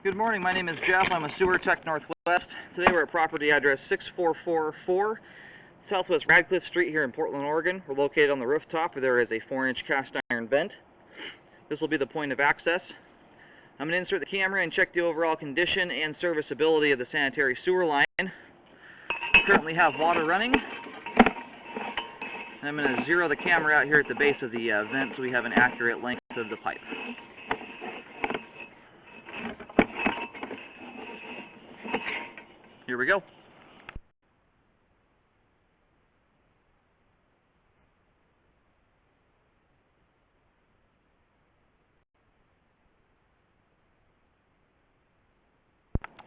Good morning, my name is Jeff. I'm a sewer tech Northwest. Today we're at property address 6444 Southwest Radcliff Street here in Portland, Oregon. We're located on the rooftop where there is a 4-inch cast iron vent. This will be the point of access. I'm going to insert the camera and check the overall condition and serviceability of the sanitary sewer line. We currently have water running. And I'm going to zero the camera out here at the base of the vent so we have an accurate length of the pipe. Here we go.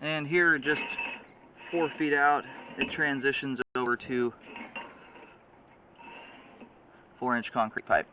And here, just 4 feet out, it transitions over to 4-inch concrete pipe.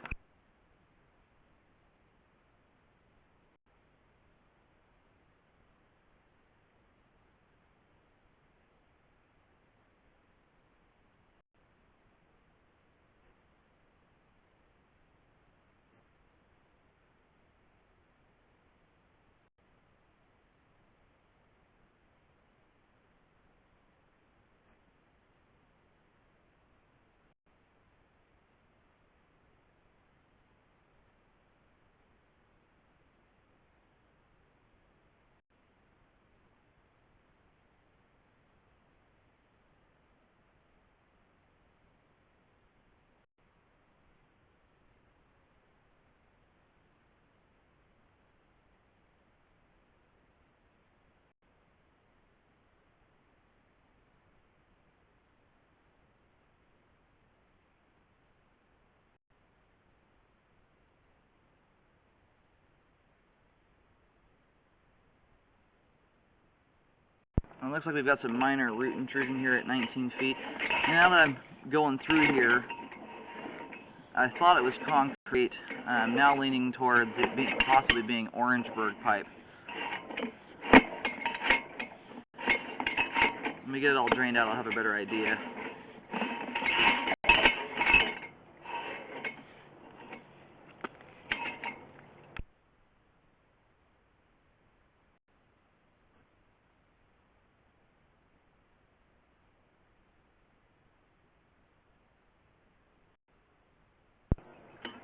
It looks like we've got some minor root intrusion here at 19 feet. And now that I'm going through here, I thought it was concrete. I'm now leaning towards it possibly being Orangeburg pipe. Let me get it all drained out, I'll have a better idea.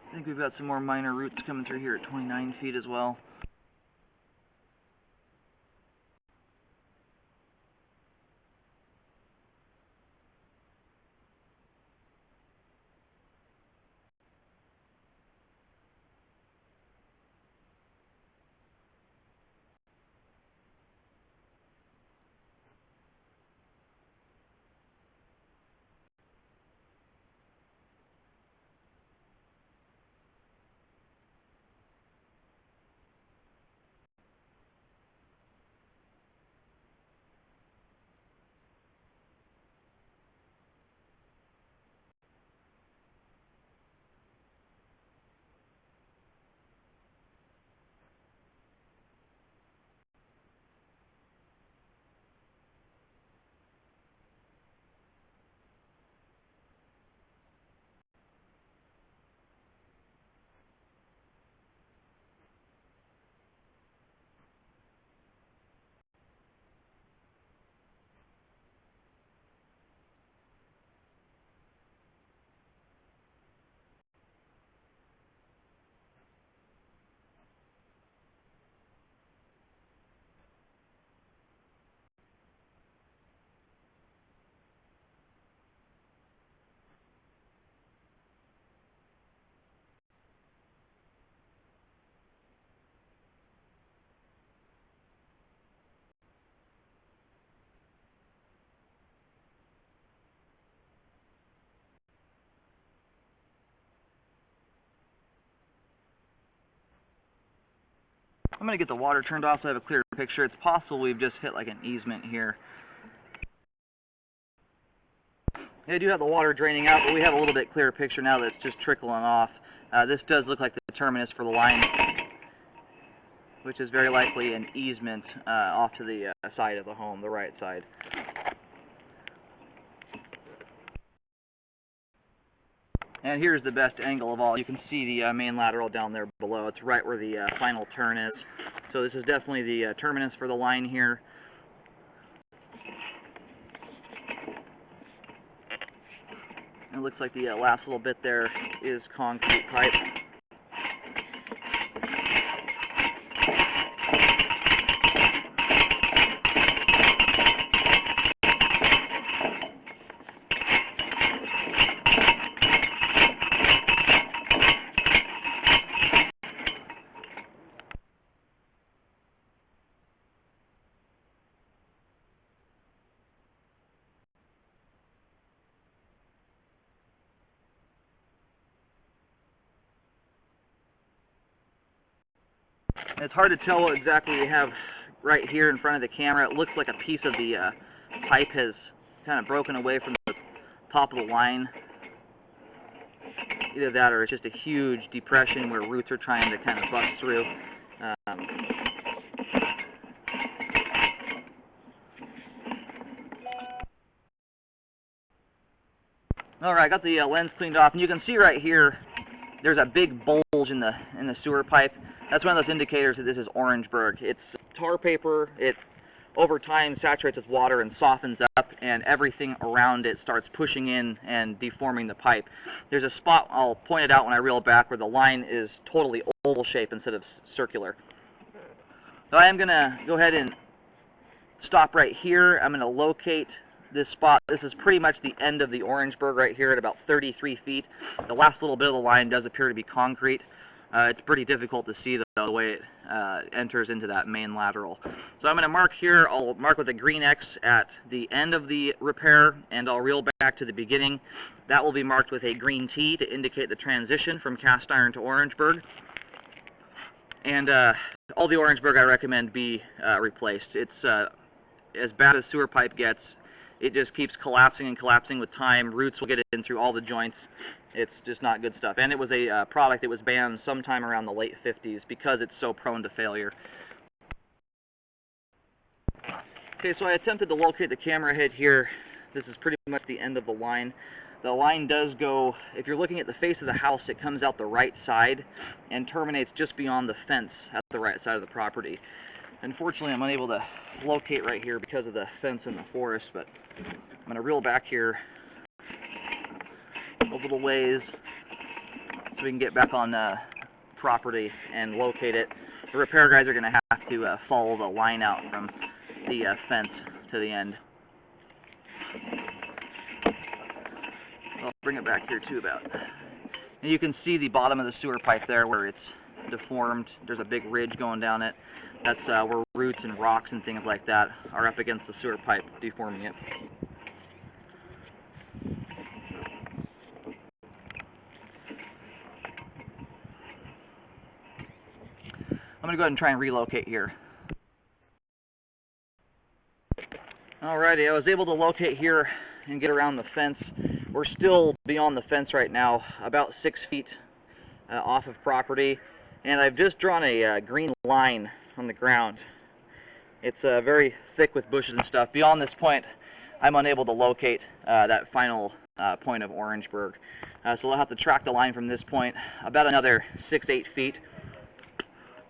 I think we've got some more minor roots coming through here at 29 feet as well. I'm going to get the water turned off so I have a clearer picture. It's possible we've just hit like an easement here. I do have the water draining out, but we have a little bit clearer picture now that it's just trickling off. This does look like the terminus for the line, which is very likely an easement off to the side of the home, the right side. And here's the best angle of all. You can see the main lateral down there below. It's right where the final turn is. So So this is definitely the terminus for the line here. It looks like the last little bit there is concrete pipe. It's hard to tell what exactly we have right here in front of the camera. It looks like a piece of the pipe has kind of broken away from the top of the line. Either that or it's just a huge depression where roots are trying to kind of bust through. Alright, I got the lens cleaned off, and you can see right here there's a big bulge in the sewer pipe. That's one of those indicators that this is Orangeburg. It's tar paper. It over time saturates with water and softens up, and everything around it starts pushing in and deforming the pipe. There's a spot, I'll point it out when I reel back, where the line is totally oval shape instead of circular. So I am going to go ahead and stop right here. I'm going to locate this spot. This is pretty much the end of the Orangeburg right here at about 33 feet. The last little bit of the line does appear to be concrete. It's pretty difficult to see though, the way it enters into that main lateral. So I'm going to mark here. I'll mark with a green X at the end of the repair, and I'll reel back to the beginning. That will be marked with a green T to indicate the transition from cast iron to Orangeburg. And all the Orangeburg I recommend be replaced. It's as bad as sewer pipe gets. It just keeps collapsing and collapsing with time. Roots will get in through all the joints. It's just not good stuff. And it was a product that was banned sometime around the late 50s because it's so prone to failure. Okay, so I attempted to locate the camera head here. This is pretty much the end of the line. The line does go, if you're looking at the face of the house, it comes out the right side and terminates just beyond the fence at the right side of the property. Unfortunately, I'm unable to locate right here because of the fence in the forest, but I'm going to reel back here a little ways so we can get back on property and locate it. The repair guys are going to have to follow the line out from the fence to the end. I'll bring it back here too about. And you can see the bottom of the sewer pipe there where it's deformed. There's a big ridge going down it. That's where roots and rocks and things like that are up against the sewer pipe, deforming it. I'm going to go ahead and try and relocate here. Alrighty, I was able to locate here and get around the fence. We're still beyond the fence right now, about 6 feet off of property, and I've just drawn a green line on the ground. It's very thick with bushes and stuff. Beyond this point, I'm unable to locate that final point of Orangeburg. So I'll have to track the line from this point about another 6-8 feet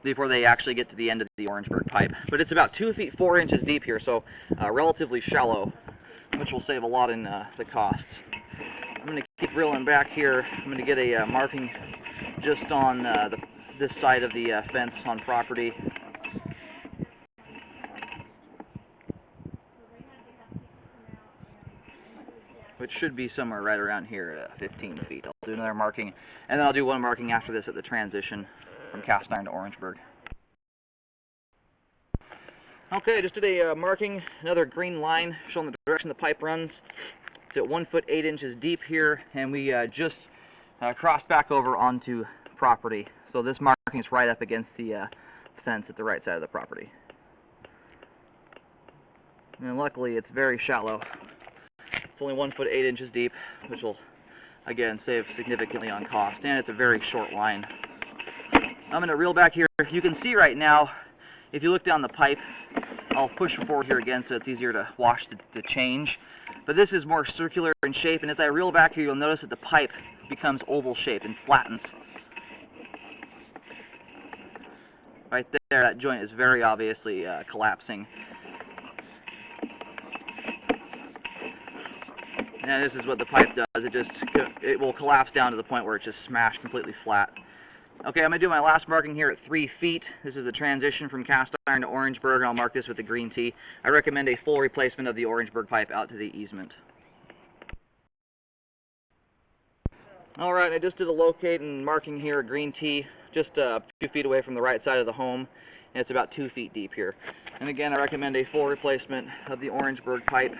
before they actually get to the end of the Orangeburg pipe. But it's about 2 feet 4 inches deep here, so relatively shallow, which will save a lot in the costs. I'm going to keep reeling back here. I'm going to get a marking just on this side of the fence on property. Which should be somewhere right around here at 15 feet. I'll do another marking, and then I'll do one marking after this at the transition from cast iron to Orangeburg. Okay, just did a marking, another green line showing the direction the pipe runs. It's at 1 foot 8 inches deep here, and we just crossed back over onto property. So this marking is right up against the fence at the right side of the property. And luckily it's very shallow. It's only 1 foot 8 inches deep, which will again save significantly on cost, and it's a very short line. I'm going to reel back here. You can see right now, if you look down the pipe, I'll push forward here again so it's easier to wash the change. But this is more circular in shape, and as I reel back here, you'll notice that the pipe becomes oval shaped and flattens. Right there, that joint is very obviously collapsing. And this is what the pipe does. It will collapse down to the point where it's just smashed completely flat. Okay, I'm going to do my last marking here at 3 feet. This is the transition from cast iron to Orangeburg, and I'll mark this with the green T. I recommend a full replacement of the Orangeburg pipe out to the easement. Alright, I just did a locate and marking here, a green T, just a few feet away from the right side of the home, and it's about 2 feet deep here. And again, I recommend a full replacement of the Orangeburg pipe.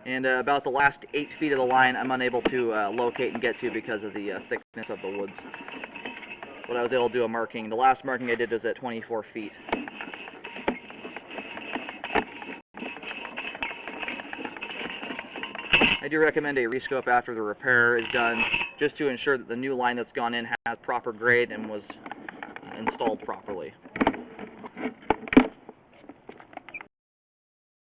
And about the last 8 feet of the line I'm unable to locate and get to because of the thickness of the woods. But I was able to do a marking. The last marking I did was at 24 feet. I do recommend a rescope after the repair is done, just to ensure that the new line that's gone in has proper grade and was installed properly.